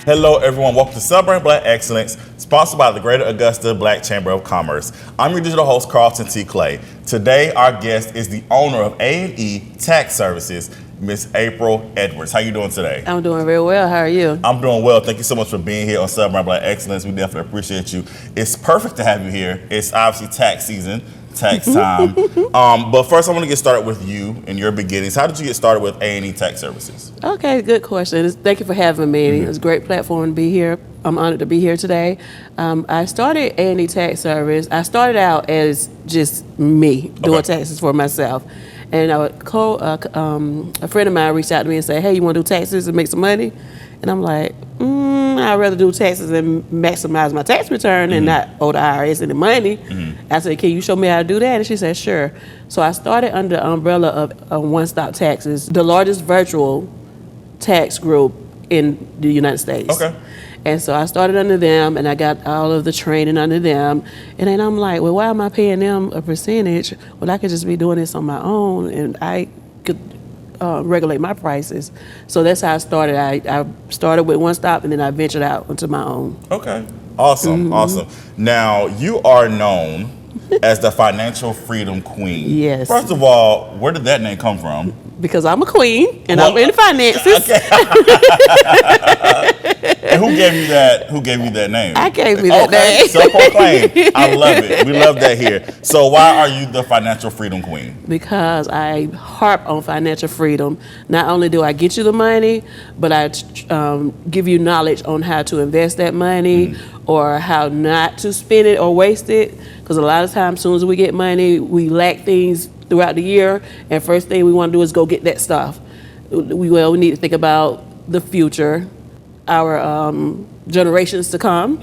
Hello, everyone. Welcome to Celebrating Black Excellence, sponsored by the Greater Augusta Black Chamber of Commerce. I'm your digital host, Carlton T. Clay. Today, our guest is the owner of A&E Tax Services, Miss April Edwards. How you doing today? I'm doing very well. How are you? I'm doing well. Thank you so much for being here on Celebrating Black Excellence. We definitely appreciate you. It's perfect to have you here. It's obviously tax season, tax time. But first, I want to get started with you and your beginnings. How did you get started with A&E Tax Services? Okay, good question. Thank you for having me. It's a great platform to be here. I'm honored to be here today. I started A&E Tax Service. I started out as just me doing taxes for myself. And a friend of mine reached out to me and said, hey, you want to do taxes and make some money? And I'm like, I'd rather do taxes and maximize my tax return and not owe the IRS any money. I said, can you show me how to do that? And she said, sure. So I started under the umbrella of One Stop Taxes, the largest virtual tax group in the United States. Okay. And so I started under them, and I got all of the training under them. And then I'm like, well, why am I paying them a percentage? Well, I could just be doing this on my own, and I could regulate my prices. So that's how I started. I started with One Stop, and then I ventured out into my own. Okay. Awesome. Awesome. Now, you are known as the financial freedom queen. Yes. First of all, where did that name come from? Because I'm a queen, and I'm in finances. Okay. And who gave you that name? I gave me that name. Self-proclaimed. I love it. We love that here. So why are you the financial freedom queen? Because I harp on financial freedom. Not only do I get you the money, but I give you knowledge on how to invest that money or how not to spend it or waste it. Because a lot of times, as soon as we get money, we lack things throughout the year, and first thing we want to do is go get that stuff. We need to think about the future, our generations to come,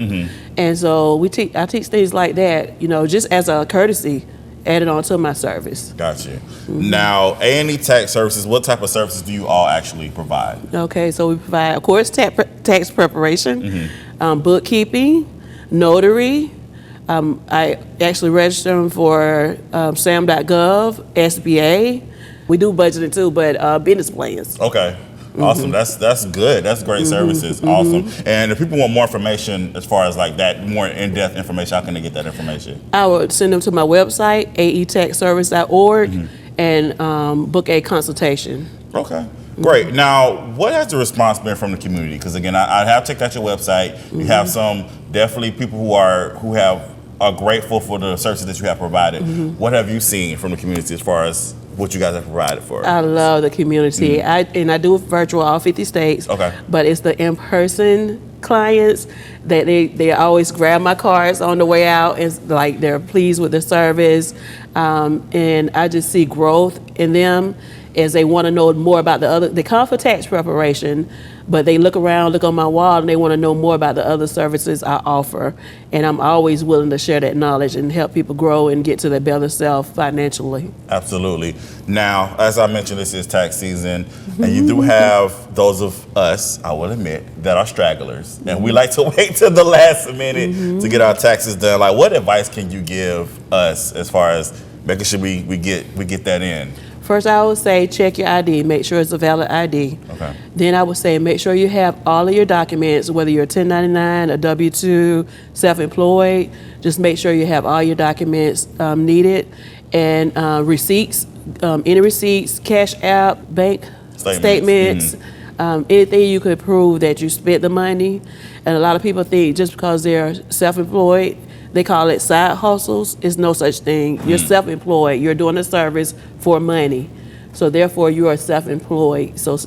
and so I teach things like that, just as a courtesy, added on to my service. Got you. Now, A&E Tax Services, what type of services do you all actually provide? Okay, so we provide, of course, tax preparation, bookkeeping, notary. I actually registered them for SAM.gov, SBA. We do budgeting too, but business plans. Okay. Awesome. That's good. That's great services. Awesome. And if people want more information as far as like that, more in-depth information, how can they get that information? I would send them to my website, aetaxservice.org, and book a consultation. Okay. Great. Now, what has the response been from the community? Because again, I have checked out your website. You have some definitely people who are grateful for the services that you have provided. What have you seen from the community as far as what you guys have provided for? I love the community. I do virtual all 50 states. Okay. But it's the in-person clients that they always grab my cards on the way out. It's like they're pleased with the service. And I just see growth in them as they want to know more about they come for tax preparation, but they look on my wall, and they want to know more about the other services I offer. And I'm always willing to share that knowledge and help people grow and get to their better self financially. Absolutely. Now, as I mentioned, this is tax season, and you do have those of us, I will admit, that are stragglers. And we like to wait till the last minute to get our taxes done. Like, what advice can you give us as far as making sure we get that in? First, I would say check your ID, make sure it's a valid ID. Okay. Then I would say make sure you have all of your documents, whether you're 1099, a W-2, self-employed. Just make sure you have all your documents needed, and receipts, any receipts, cash app, bank statements, anything you could prove that you spent the money. And a lot of people think just because they're self-employed, they call it side hustles. It's no such thing. You're self-employed. You're doing a service for money. So therefore, you are self-employed. So,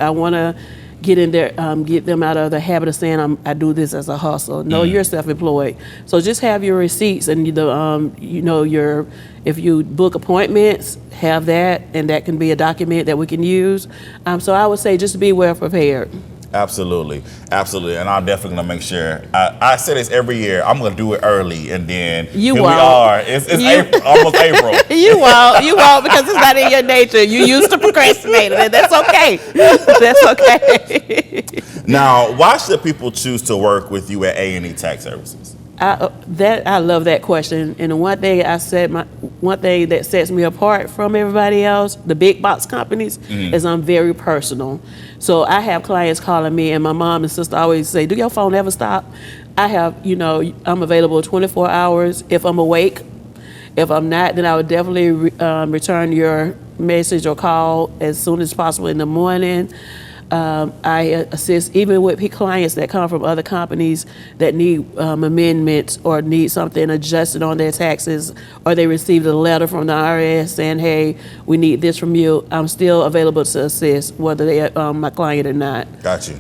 I want to get in there, get them out of the habit of saying I do this as a hustle. No, you're self-employed. So just have your receipts and if you book appointments, have that, and that can be a document that we can use. So I would say just be well prepared. Absolutely, absolutely, and I'm definitely gonna make sure. I say this every year. I'm gonna do it early, and then here we are. It's April, almost April. You won't because it's not in your nature. You used to procrastinate, and that's okay. That's okay. Now, why should people choose to work with you at A&E Tax Services? I love that question. And the one thing one thing that sets me apart from everybody else, the big box companies, is I'm very personal. So I have clients calling me, and my mom and sister always say, "Do your phone ever stop?" I have, I'm available 24 hours if I'm awake. If I'm not, then I would definitely return your message or call as soon as possible in the morning. I assist even with clients that come from other companies that need amendments or need something adjusted on their taxes, or they received a letter from the IRS saying, "Hey, we need this from you." I'm still available to assist, whether they are my client or not. Got you.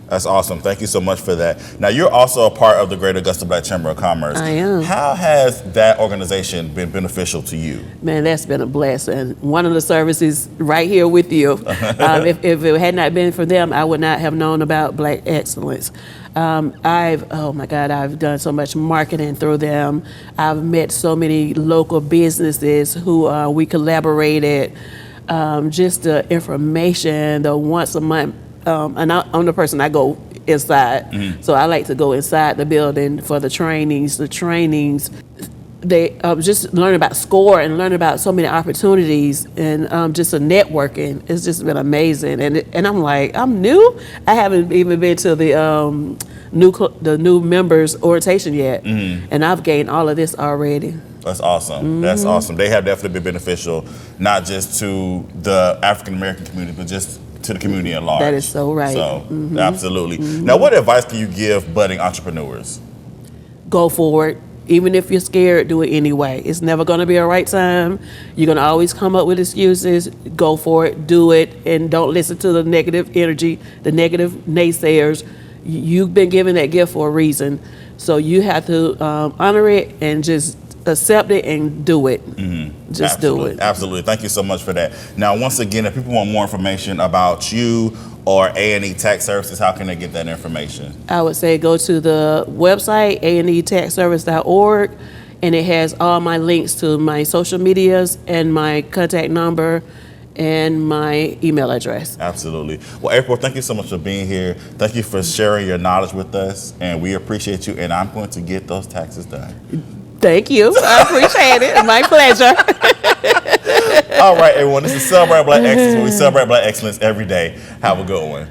That's awesome. Thank you so much for that. Now, you're also a part of the Greater Augusta Black Chamber of Commerce. I am. How has that organization been beneficial to you? Man, that's been a blessing. One of the services right here with you. If it had not been for them, I would not have known about Black Excellence. I've done so much marketing through them. I've met so many local businesses who we collaborated. Just the information, the once a month. And I'm the person, I go inside. So I like to go inside the building for the trainings. They just learn about SCORE and learn about so many opportunities, and just the networking. It's just been amazing. And I'm like, I'm new. I haven't even been to the new members orientation yet, and I've gained all of this already. That's awesome. That's awesome. They have definitely been beneficial, not just to the African American community, but just to the community at large. That is so right. So, absolutely. Now, what advice can you give budding entrepreneurs? Go forward. Even if you're scared, do it anyway. It's never going to be a right time. You're going to always come up with excuses. Go for it. Do it. And don't listen to the negative energy, the negative naysayers. You've been given that gift for a reason. So you have to honor it and just accept it and do it. Just do it. Absolutely. Thank you so much for that. Now, once again, if people want more information about you or A&E Tax Services, how can they get that information? I would say go to the website, aandetaxservice.org, and it has all my links to my social medias and my contact number and my email address. Absolutely. Well, April, thank you so much for being here. Thank you for sharing your knowledge with us, and we appreciate you, and I'm going to get those taxes done. Thank you. I appreciate it. My pleasure. All right, everyone. This is Celebrate Black Excellence, where we celebrate Black excellence every day. Have a good one.